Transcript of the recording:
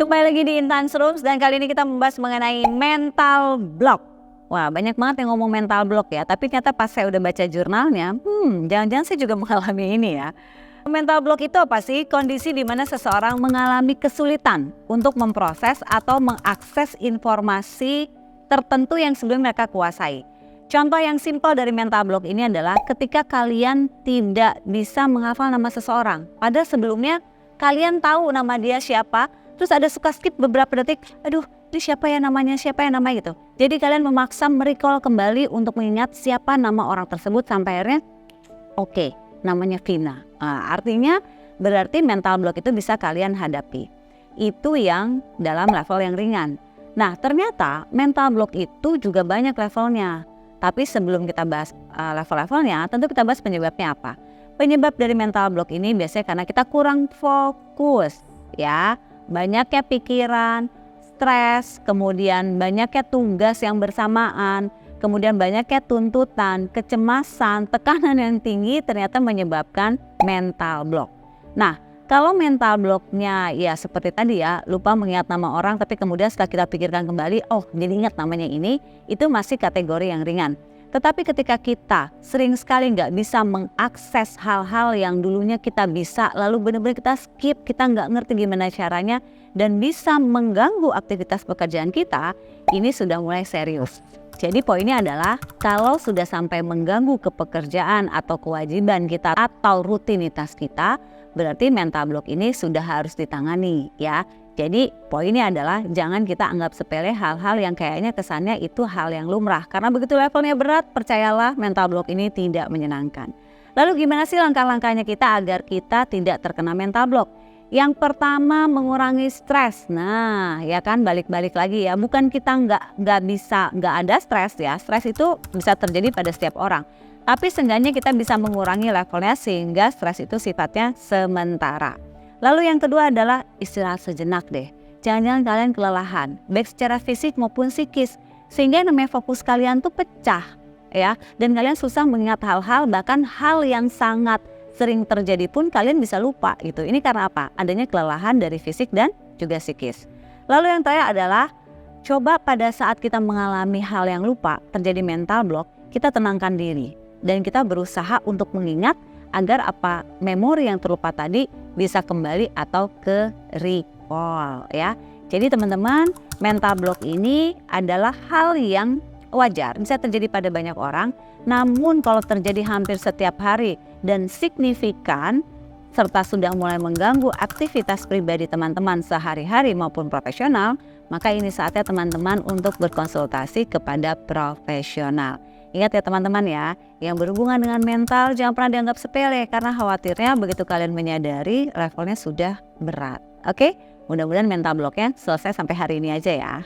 Kembali lagi di Intan Rooms dan kali ini kita membahas mengenai mental block. Wah, banyak banget yang ngomong mental block ya, tapi ternyata pas saya udah baca jurnalnya, jangan-jangan saya juga mengalami ini ya. Mental block itu apa sih? Kondisi di mana seseorang mengalami kesulitan untuk memproses atau mengakses informasi tertentu yang sebelumnya mereka kuasai. Contoh yang simpel dari mental block ini adalah ketika kalian tidak bisa menghafal nama seseorang. Padahal sebelumnya kalian tahu nama dia siapa, terus ada suka skip beberapa detik, aduh ini siapa ya namanya gitu. Jadi kalian memaksa merecall kembali untuk mengingat siapa nama orang tersebut sampai akhirnya oke, namanya Vina. Artinya berarti mental block itu bisa kalian hadapi. Itu yang dalam level yang ringan. Nah ternyata mental block itu juga banyak levelnya. Tapi sebelum kita bahas level-levelnya, tentu kita bahas penyebabnya apa. Penyebab dari mental block ini biasanya karena kita kurang fokus ya. Banyaknya pikiran, stres, kemudian banyaknya tugas yang bersamaan, kemudian banyaknya tuntutan, kecemasan, tekanan yang tinggi ternyata menyebabkan mental block. Nah, kalau mental blocknya ya seperti tadi ya, lupa mengingat nama orang tapi kemudian setelah kita pikirkan kembali, oh jadi ingat namanya ini, itu masih kategori yang ringan. Tetapi ketika kita sering sekali nggak bisa mengakses hal-hal yang dulunya kita bisa, lalu benar-benar kita skip, kita nggak ngerti gimana caranya, dan bisa mengganggu aktivitas pekerjaan kita, ini sudah mulai serius. Jadi poinnya adalah kalau sudah sampai mengganggu ke pekerjaan atau kewajiban kita atau rutinitas kita, berarti mental block ini sudah harus ditangani ya. Jadi poinnya adalah jangan kita anggap sepele hal-hal yang kayaknya kesannya itu hal yang lumrah. Karena begitu levelnya berat, percayalah mental block ini tidak menyenangkan. Lalu gimana sih langkah-langkahnya kita agar kita tidak terkena mental block? Yang pertama mengurangi stres. Nah ya kan balik-balik lagi ya, bukan kita nggak ada stres ya. Stres itu bisa terjadi pada setiap orang. Tapi seenggaknya kita bisa mengurangi levelnya sehingga stres itu sifatnya sementara. Lalu yang kedua adalah istirahat sejenak deh. Jangan-jangan kalian kelelahan, baik secara fisik maupun psikis. Sehingga namanya fokus kalian tuh pecah ya. Dan kalian susah mengingat hal-hal, bahkan hal yang sangat sering terjadi pun kalian bisa lupa gitu. Ini karena apa? Adanya kelelahan dari fisik dan juga psikis. Lalu yang terakhir adalah coba pada saat kita mengalami hal yang lupa, terjadi mental block, kita tenangkan diri. Dan kita berusaha untuk mengingat agar apa memori yang terlupa tadi bisa kembali atau ke recall ya. Jadi teman-teman, mental block ini adalah hal yang wajar, bisa terjadi pada banyak orang. Namun kalau terjadi hampir setiap hari dan signifikan serta sudah mulai mengganggu aktivitas pribadi teman-teman sehari-hari maupun profesional, maka ini saatnya teman-teman untuk berkonsultasi kepada profesional. Ingat ya teman-teman ya, yang berhubungan dengan mental jangan pernah dianggap sepele karena khawatirnya begitu kalian menyadari levelnya sudah berat. Oke, mudah-mudahan mental blocknya selesai sampai hari ini aja ya.